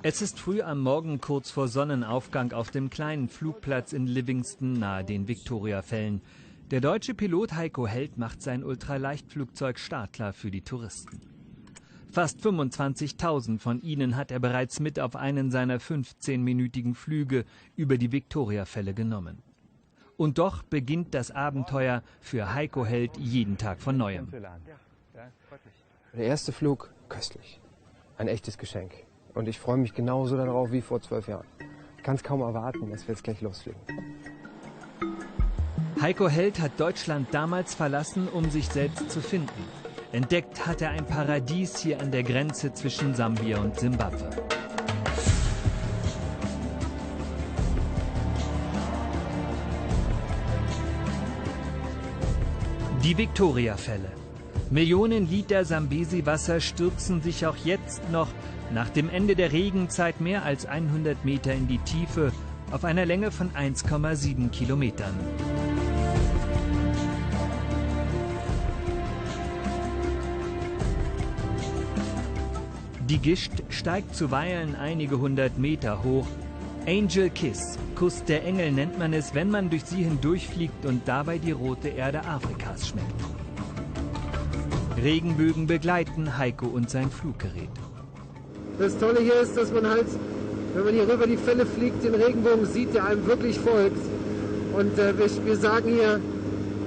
Es ist früh am Morgen kurz vor Sonnenaufgang auf dem kleinen Flugplatz in Livingston nahe den Victoriafällen. Der deutsche Pilot Heiko Held macht sein Ultraleichtflugzeug startklar für die Touristen. Fast 25.000 von ihnen hat er bereits mit auf einen seiner 15-minütigen Flüge über die Victoriafälle genommen. Und doch beginnt das Abenteuer für Heiko Held jeden Tag von Neuem. Der erste Flug, köstlich. Ein echtes Geschenk. Und ich freue mich genauso darauf wie vor 12 Jahren. Ich kann es kaum erwarten, dass wir jetzt gleich losfliegen. Heiko Held hat Deutschland damals verlassen, um sich selbst zu finden. Entdeckt hat er ein Paradies hier an der Grenze zwischen Sambia und Simbabwe. Die Victoriafälle. Millionen Liter Sambesi-Wasser stürzen sich auch jetzt noch nach dem Ende der Regenzeit mehr als 100 Meter in die Tiefe auf einer Länge von 1,7 Kilometern. Die Gischt steigt zuweilen einige hundert Meter hoch. Angel Kiss, Kuss der Engel nennt man es, wenn man durch sie hindurchfliegt und dabei die rote Erde Afrikas schmeckt. Regenbögen begleiten Heiko und sein Fluggerät. Das Tolle hier ist, dass man halt, wenn man hier rüber die Fälle fliegt, den Regenbogen sieht, der einem wirklich folgt. Und wir sagen hier,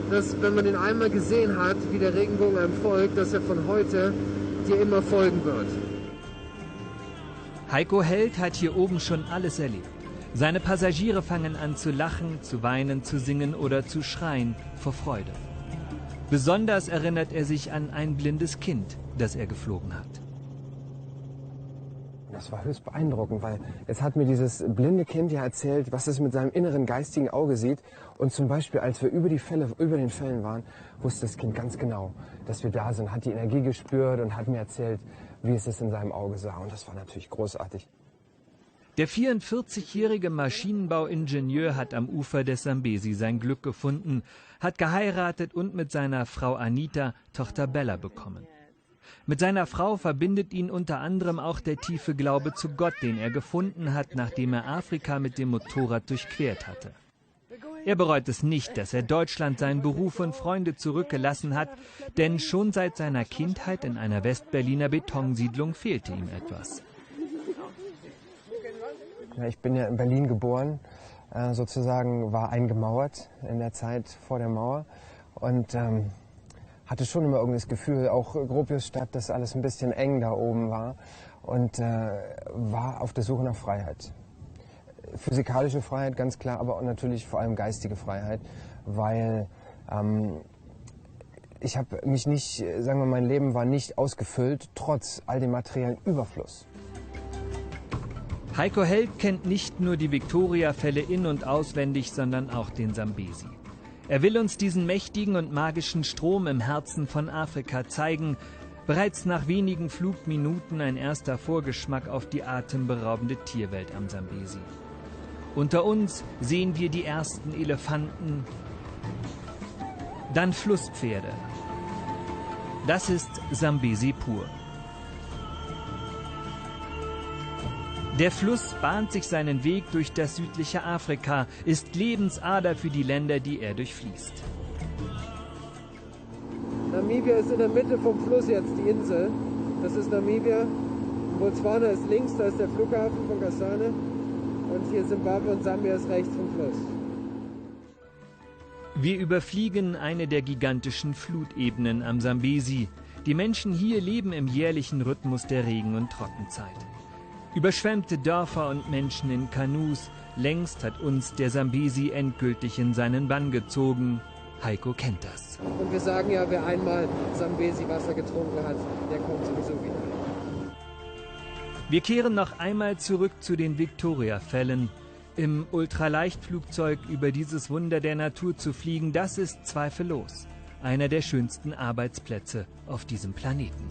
dass wenn man den einmal gesehen hat, wie der Regenbogen einem folgt, dass er von heute dir immer folgen wird. Heiko Held hat hier oben schon alles erlebt. Seine Passagiere fangen an zu lachen, zu weinen, zu singen oder zu schreien vor Freude. Besonders erinnert er sich an ein blindes Kind, das er geflogen hat. Das war höchst beeindruckend, weil es hat mir dieses blinde Kind ja erzählt, was es mit seinem inneren geistigen Auge sieht. Und zum Beispiel, als wir über den Fällen waren, wusste das Kind ganz genau, dass wir da sind, hat die Energie gespürt und hat mir erzählt, wie es in seinem Auge sah. Und das war natürlich großartig. Der 44-jährige Maschinenbauingenieur hat am Ufer des Sambesi sein Glück gefunden, hat geheiratet und mit seiner Frau Anita Tochter Bella bekommen. Mit seiner Frau verbindet ihn unter anderem auch der tiefe Glaube zu Gott, den er gefunden hat, nachdem er Afrika mit dem Motorrad durchquert hatte. Er bereut es nicht, dass er Deutschland, seinen Beruf und Freunde zurückgelassen hat, denn schon seit seiner Kindheit in einer Westberliner Betonsiedlung fehlte ihm etwas. Ja, ich bin ja in Berlin geboren, sozusagen war eingemauert in der Zeit vor der Mauer und hatte schon immer irgendwie das Gefühl, auch Gropiusstadt, dass alles ein bisschen eng da oben war und war auf der Suche nach Freiheit. Physikalische Freiheit, ganz klar, aber auch natürlich vor allem geistige Freiheit, weil ich habe mich nicht, sagen wir, mein Leben war nicht ausgefüllt, trotz all dem materiellen Überfluss. Heiko Held kennt nicht nur die Victoriafälle in- und auswendig, sondern auch den Sambesi. Er will uns diesen mächtigen und magischen Strom im Herzen von Afrika zeigen. Bereits nach wenigen Flugminuten ein erster Vorgeschmack auf die atemberaubende Tierwelt am Sambesi. Unter uns sehen wir die ersten Elefanten, dann Flusspferde. Das ist Sambesi pur. Der Fluss bahnt sich seinen Weg durch das südliche Afrika, ist Lebensader für die Länder, die er durchfließt. Namibia ist in der Mitte vom Fluss jetzt, die Insel. Das ist Namibia. Botswana ist links, da ist der Flughafen von Kasane. Und hier Simbabwe und Sambia ist rechts vom Fluss. Wir überfliegen eine der gigantischen Flutebenen am Sambesi. Die Menschen hier leben im jährlichen Rhythmus der Regen- und Trockenzeit. Überschwemmte Dörfer und Menschen in Kanus. Längst hat uns der Sambesi endgültig in seinen Bann gezogen. Heiko kennt das. Und wir sagen ja, wer einmal Sambesi-Wasser getrunken hat, der kommt sowieso wieder. Wir kehren noch einmal zurück zu den Victoriafällen. Im Ultraleichtflugzeug über dieses Wunder der Natur zu fliegen, das ist zweifellos einer der schönsten Arbeitsplätze auf diesem Planeten.